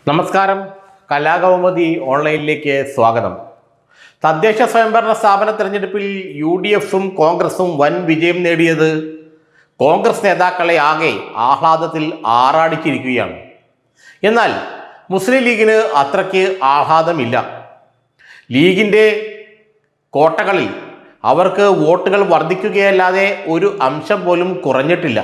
നമസ്കാരം. കലാകൗമുദി ഓൺലൈനിലേക്ക് സ്വാഗതം. തദ്ദേശ സ്വയംഭരണ സ്ഥാപന തെരഞ്ഞെടുപ്പിൽ UDFും കോൺഗ്രസും വൻ വിജയം നേടിയത് കോൺഗ്രസ് നേതാക്കളെ ആകെ ആഹ്ലാദത്തിൽ ആറാടിച്ചിരിക്കുകയാണ്. എന്നാൽ മുസ്ലിം ലീഗിന് അത്രയ്ക്ക് ആഹ്ലാദമില്ല. ലീഗിൻ്റെ കോട്ടകളിൽ അവർക്ക് വോട്ടുകൾ വർദ്ധിക്കുകയല്ലാതെ ഒരു അംശം പോലും കുറഞ്ഞിട്ടില്ല.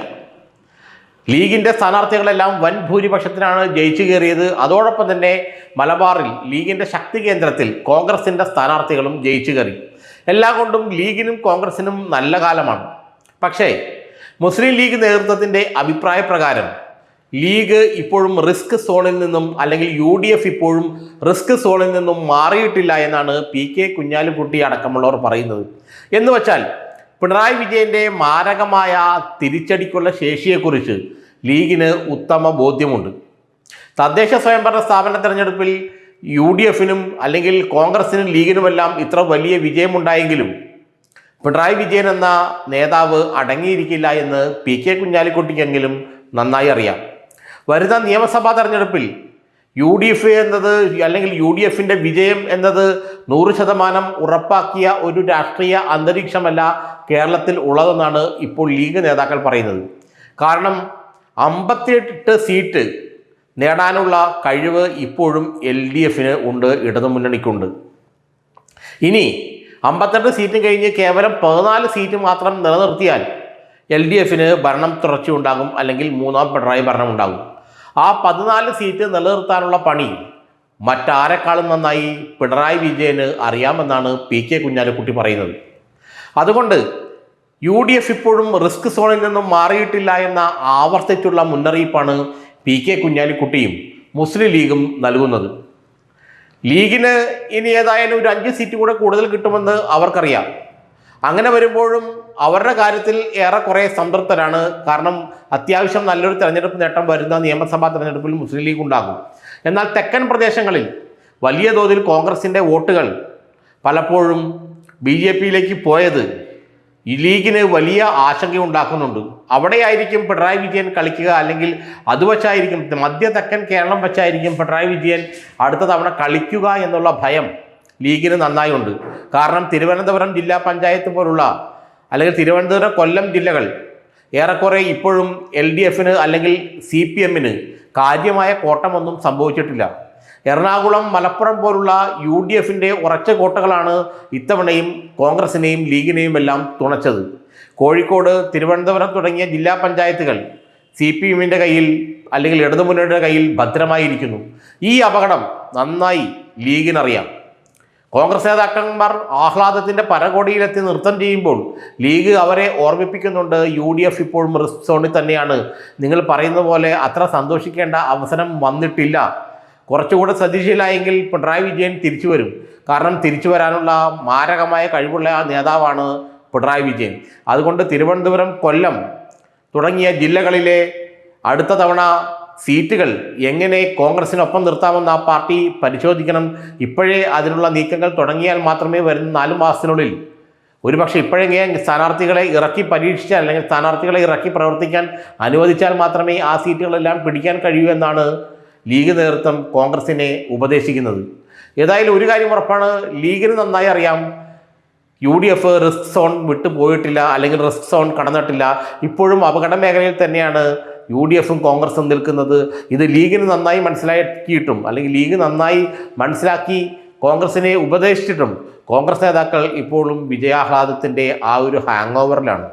ലീഗിൻ്റെ സ്ഥാനാർത്ഥികളെല്ലാം വൻ ഭൂരിപക്ഷത്തിനാണ് ജയിച്ചു കയറിയത്. അതോടൊപ്പം തന്നെ മലബാറിൽ ലീഗിൻ്റെ ശക്തി കേന്ദ്രത്തിൽ കോൺഗ്രസിൻ്റെ സ്ഥാനാർത്ഥികളും ജയിച്ചു കയറി. എല്ലാം കൊണ്ടും ലീഗിനും കോൺഗ്രസിനും നല്ല കാലമാണ്. പക്ഷേ മുസ്ലിം ലീഗ് നേതൃത്വത്തിൻ്റെ അഭിപ്രായ പ്രകാരം ലീഗ് ഇപ്പോഴും റിസ്ക് സോണിൽ നിന്നും അല്ലെങ്കിൽ UDF ഇപ്പോഴും റിസ്ക് സോണിൽ നിന്നും മാറിയിട്ടില്ല എന്നാണ് PK കുഞ്ഞാലിക്കുട്ടി അടക്കമുള്ളവർ പറയുന്നത്. എന്ന് വച്ചാൽ പിണറായി വിജയൻ്റെ മാരകമായ തിരിച്ചടിക്കുള്ള ശേഷിയെക്കുറിച്ച് ലീഗിന് ഉത്തമ ബോധ്യമുണ്ട്. തദ്ദേശ സ്വയംഭരണ സ്ഥാപന തെരഞ്ഞെടുപ്പിൽ UDFനും അല്ലെങ്കിൽ കോൺഗ്രസിനും ലീഗിനുമെല്ലാം ഇത്ര വലിയ വിജയമുണ്ടായെങ്കിലും പിണറായി വിജയൻ എന്ന നേതാവ് അടങ്ങിയിരിക്കില്ല എന്ന് PK കുഞ്ഞാലിക്കുട്ടിക്കെങ്കിലും നന്നായി അറിയാം. വരുന്ന നിയമസഭാ തെരഞ്ഞെടുപ്പിൽ UDF എന്നത് അല്ലെങ്കിൽ UDFിൻ്റെ വിജയം എന്നത് 100% ഉറപ്പാക്കിയ ഒരു രാഷ്ട്രീയ അന്തരീക്ഷമല്ല കേരളത്തിൽ ഉള്ളതെന്നാണ് ഇപ്പോൾ ലീഗ് നേതാക്കൾ പറയുന്നത്. കാരണം 58 സീറ്റ് നേടാനുള്ള കഴിവ് ഇപ്പോഴും LDFന് ഉണ്ട്, ഇടതുമുന്നണിക്കുണ്ട്. ഇനി 58 സീറ്റ് കഴിഞ്ഞ് കേവലം 14 സീറ്റ് മാത്രം നിലനിർത്തിയാൽ LDFന് ഭരണം തുടർച്ചയുണ്ടാകും, അല്ലെങ്കിൽ മൂന്നാം പിണറായി ഭരണം ഉണ്ടാകും. ആ 14 സീറ്റ് നിലനിർത്താനുള്ള പണി മറ്റാരെക്കാളും നന്നായി പിണറായി വിജയന് അറിയാമെന്നാണ് PK കുഞ്ഞാലിക്കുട്ടി പറയുന്നത്. അതുകൊണ്ട് UDF ഇപ്പോഴും റിസ്ക് സോണിൽ നിന്നും മാറിയിട്ടില്ല എന്ന ആവർത്തിച്ചുള്ള മുന്നറിയിപ്പാണ് PK കുഞ്ഞാലിക്കുട്ടിയും മുസ്ലിം ലീഗും നൽകുന്നത്. ലീഗിന് ഇനി ഏതായാലും ഒരു 5 സീറ്റ് കൂടെ കൂടുതൽ കിട്ടുമെന്ന് അവർക്കറിയാം. അങ്ങനെ വരുമ്പോഴും അവരുടെ കാര്യത്തിൽ ഏറെക്കുറെ സംതൃപ്തരാണ്. കാരണം അത്യാവശ്യം നല്ലൊരു തെരഞ്ഞെടുപ്പ് നേട്ടം വരുന്ന നിയമസഭാ തെരഞ്ഞെടുപ്പിൽ മുസ്ലിം ലീഗ് ഉണ്ടാകും. എന്നാൽ തെക്കൻ പ്രദേശങ്ങളിൽ വലിയ തോതിൽ കോൺഗ്രസിൻ്റെ വോട്ടുകൾ പലപ്പോഴും BJPയിലേക്ക് പോയത് ഈ ലീഗിന് വലിയ ആശങ്കയുണ്ടാക്കുന്നുണ്ട്. അവിടെയായിരിക്കും പിണറായി വിജയൻ കളിക്കുക, അല്ലെങ്കിൽ അത് വച്ചായിരിക്കും മധ്യ തെക്കൻ കേരളം വച്ചായിരിക്കും പിണറായി വിജയൻ അടുത്ത തവണ കളിക്കുക എന്നുള്ള ഭയം ലീഗിന് നന്നായി ഉണ്ട്. കാരണം തിരുവനന്തപുരം ജില്ലാ പഞ്ചായത്ത് പോലുള്ള അല്ലെങ്കിൽ തിരുവനന്തപുരം കൊല്ലം ജില്ലകൾ ഏറെക്കുറെ ഇപ്പോഴും LDFന് അല്ലെങ്കിൽ CPMന് കാര്യമായ കോട്ടമൊന്നും സംഭവിച്ചിട്ടില്ല. എറണാകുളം മലപ്പുറം പോലുള്ള UDFിൻ്റെ ഉറച്ച കോട്ടകളാണ് ഇത്തവണയും കോൺഗ്രസിനെയും ലീഗിനെയും എല്ലാം തുണച്ചത്. കോഴിക്കോട്, തിരുവനന്തപുരം തുടങ്ങിയ ജില്ലാ പഞ്ചായത്തുകൾ CPMൻ്റെ കയ്യിൽ അല്ലെങ്കിൽ ഇടതുമുന്നണിയുടെ കയ്യിൽ ഭദ്രമായിരിക്കുന്നു. ഈ അപകടം നന്നായി ലീഗിനറിയാം. കോൺഗ്രസ് നേതാക്കന്മാർ ആഹ്ലാദത്തിൻ്റെ പരകോടിയിലെത്തി നൃത്തം ചെയ്യുമ്പോൾ ലീഗ് അവരെ ഓർമ്മിപ്പിക്കുന്നുണ്ട്, UDF ഇപ്പോഴും റിസ്ക് സോണിൽ തന്നെയാണ്. നിങ്ങൾ പറയുന്ന പോലെ അത്ര സന്തോഷിക്കേണ്ട അവസരം വന്നിട്ടില്ല. കുറച്ചുകൂടെ ശ്രദ്ധിച്ചില്ലായെങ്കിൽ പിണറായി വിജയൻ തിരിച്ചു വരും. കാരണം തിരിച്ചു വരാനുള്ള മാരകമായ കഴിവുള്ള നേതാവാണ് പിണറായി വിജയൻ. അതുകൊണ്ട് തിരുവനന്തപുരം, കൊല്ലം തുടങ്ങിയ ജില്ലകളിലെ അടുത്ത തവണ സീറ്റുകൾ എങ്ങനെ കോൺഗ്രസിനൊപ്പം നിർത്താമെന്ന് ആ പാർട്ടി പരിശോധിക്കണം. ഇപ്പോഴേ അതിനുള്ള നീക്കങ്ങൾ തുടങ്ങിയാൽ മാത്രമേ വരുന്ന 4 മാസത്തിനുള്ളിൽ, ഒരുപക്ഷെ ഇപ്പോഴെങ്കിലും സ്ഥാനാർത്ഥികളെ ഇറക്കി പരീക്ഷിച്ചാൽ അല്ലെങ്കിൽ സ്ഥാനാർത്ഥികളെ ഇറക്കി പ്രവർത്തിക്കാൻ അനുവദിച്ചാൽ മാത്രമേ ആ സീറ്റുകളെല്ലാം പിടിക്കാൻ കഴിയൂ എന്നാണ് ലീഗ് നേതൃത്വം കോൺഗ്രസിനെ ഉപദേശിക്കുന്നത്. ഏതായാലും ഒരു കാര്യം ഉറപ്പാണ്, ലീഗിന് നന്നായി അറിയാം UDF റിസ്ക് സോൺ വിട്ടു പോയിട്ടില്ല, അല്ലെങ്കിൽ റിസ്ക് സോൺ കടന്നിട്ടില്ല. ഇപ്പോഴും അപകട മേഖലയിൽ തന്നെയാണ് UDFും കോൺഗ്രസും നിൽക്കുന്നത്. ഇത് ലീഗിന് നന്നായി മനസ്സിലാക്കിയിട്ടും അല്ലെങ്കിൽ ലീഗ് നന്നായി മനസ്സിലാക്കി കോൺഗ്രസിനെ ഉപദേശിച്ചിട്ടും കോൺഗ്രസ് നേതാക്കൾ ഇപ്പോഴും വിജയാഹ്ലാദത്തിൻ്റെ ആ ഒരു ഹാങ് ഓവറിലാണ്.